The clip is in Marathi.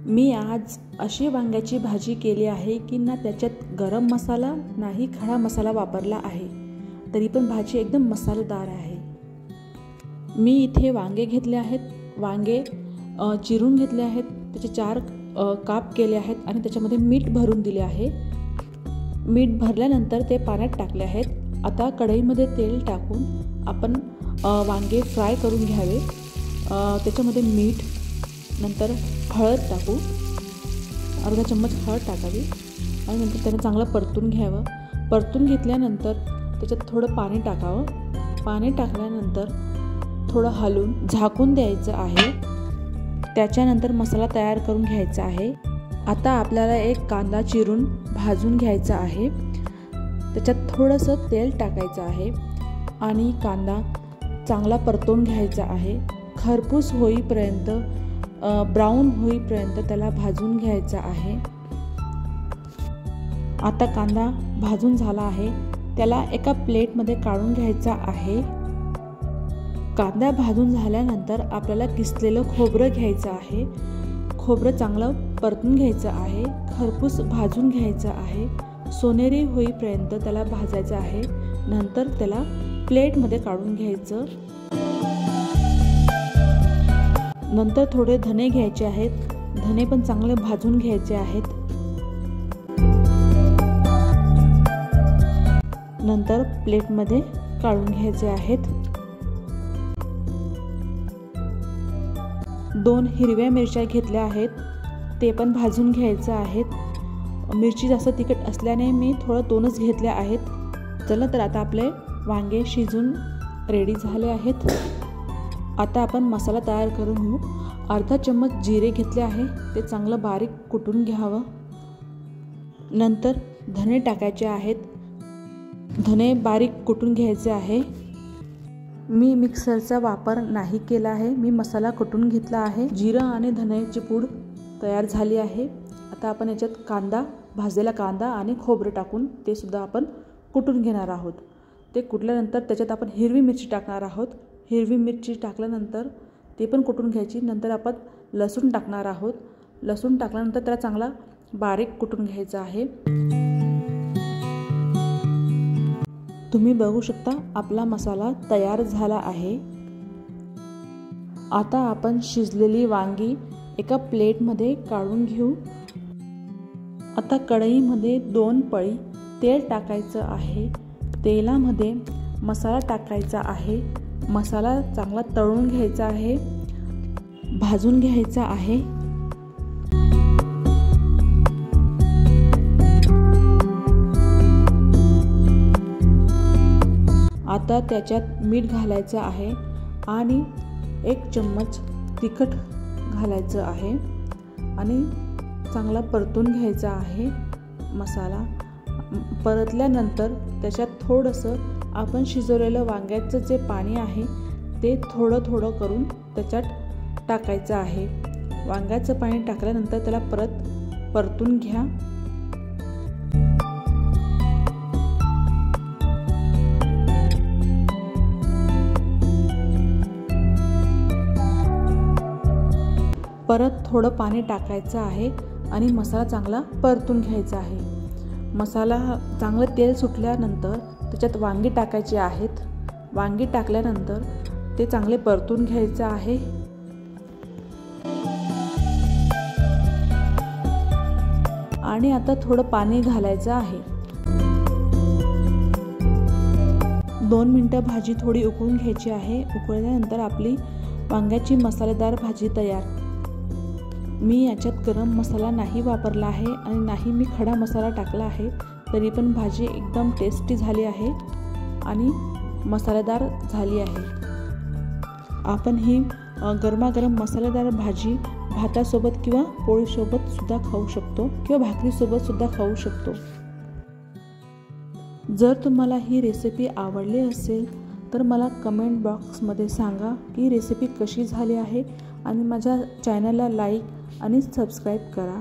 मी आज अशी वांग्याची भाजी केली आहे की ना त्याच्यात गरम मसाला नाही खडा मसाला वापरला आहे, तरी पण भाजी एकदम मसालेदार आहे। मी इथे वांगे घेतले आहेत, वांगे चिरून घेतले आहेत, त्याचे 4 काप केले आहेत आणि त्याच्यामध्ये मीठ भरून दिले आहे। मीठ भरल्यानंतर ते पाण्यात टाकले आहेत। आता कढईमध्ये तेल टाकून आपण वांगे फ्राय करून घ्यावे। त्याच्यामध्ये मीठ, नंतर हळद टाकू, अर्धा चम्मच हळद टाकावी आणि नंतर त्याला चांगलं परतून घ्यावं। परतून घेतल्यानंतर त्याच्यात थोडं पाणी टाकावं। पाणी टाकल्यानंतर थोडं हलवून झाकून द्यायचं आहे। त्याच्यानंतर मसाला तयार करून घ्यायचा आहे। आता आपल्याला एक कांदा चिरून भाजून घ्यायचा आहे। त्याच्यात थोडंसं तेल टाकायचं आहे आणि कांदा चांगला परतून घ्यायचा आहे। खरपूस होईपर्यंत, ब्राऊन होईपर्यंत त्याला भाजून घ्यायचा आहे। आता कांदा भाजून झाला आहे, त्याला एका प्लेटमध्ये काढून घ्यायचा आहे। कांदा भाजून झाल्यानंतर आपल्याला किसलेलं खोबरं घ्यायचं आहे। खोबरं चांगलं परतून घ्यायचं आहे, खरपूस भाजून घ्यायचं आहे, सोनेरी होईपर्यंत त्याला भाजायचं आहे। नंतर त्याला प्लेटमध्ये काढून घ्यायचं। नंतर थोडे धने घ्यायचे आहेत, धने पण चांगले भाजून घ्यायचे आहेत। नंतर प्लेटमध्ये काढून घ्यायचे आहेत। 2 हिरव्या मिरच्या घेतल्या आहेत, ते पण भाजून घ्यायचं आहेत। मिरची जास्त तिखट असल्याने मी थोडं 2च घेतल्या आहेत। चला तर आता आपले वांगे शिजून रेडी झाले आहेत। आता आपण मसाला तयार करून घेऊ। अर्धा चम्मच जिरे घेतले आहे, ते चांगलं बारीक कुटून घ्यावं। नंतर धने टाकायचे आहेत, धने बारीक कुटून घ्यायचे आहे। मी मिक्सरचा वापर नाही केला आहे, मी मसाला कुटून घेतला आहे। जिरं आणि धन्याची पूड तयार झाली आहे। आता आपण याच्यात कांदा, भाजलेला कांदा आणि खोबरं टाकून ते सुद्धा आपण कुटून घेणार आहोत। ते कुटल्यानंतर त्याच्यात आपण हिरवी मिरची टाकणार आहोत। हिरवी मिरची टाकल्यानंतर ते पण कुटून घ्यायची। नंतर आपण लसूण टाकणार आहोत। लसूण टाकल्यानंतर त्याला चांगला बारीक कुटून घ्यायचा आहे। तुम्ही बघू शकता आपला मसाला तयार झाला आहे। आता आपण शिजलेली वांगी एका प्लेटमध्ये काढून घेऊ। आता कढईमध्ये 2 पळी तेल टाकायचं आहे। तेलामध्ये मसाला टाकायचा आहे। मसाला चांगला तळून घ्यायचा आहे, भाजून घ्यायचा आहे। आता त्याच्यात मीठ घालायचं आहे आणि 1 चम्मच तिखट घालायचं आहे आणि चांगला परतून घ्यायचा आहे। मसाला परतल्यानंतर त्याच्यात थोडंसं आपण शिजवलेलं वांग्याचं जे पाणी आहे ते थोडं थोडं करून त्याच्यात टाकायचं आहे। वांग्याचं पाणी टाकल्यानंतर त्याला परत परतून घ्या। परत थोडं पाणी टाकायचं आहे आणि मसाला चांगला परतून घ्यायचा आहे। मसाला चांगलं तेल सुटल्यानंतर त्याच्यात वांगी टाकायची आहेत। वांगी टाकल्यानंतर ते चांगले परतून घ्यायचं आहे। आणि आता थोडं पाणी घालायचं आहे। 2 मिनिटं भाजी थोडी उकळून घ्यायची आहे। उकळल्यानंतर आपली वांग्याची मसालेदार भाजी तयार। मी याच्यात गरम मसाला नाही वापरला आहे आणि नाही मी खडा मसाला टाकला आहे, तरी पण भाजी एकदम टेस्टी झाली आहे आणि मसालेदार झाली आहे। आपण ही गरमागरम मसालेदार भाजी भातासोबत किंवा पोळीसोबत सुद्धा खाऊ शकतो किंवा भाकरीसोबत सुद्धा खाऊ शकतो। जर तुम्हाला ही रेसिपी आवडली असेल तर मला कमेंट बॉक्समध्ये सांगा की रेसिपी कशी झाली आहे आणि माझ्या चॅनलला लाईक आणि सबस्क्राईब करा।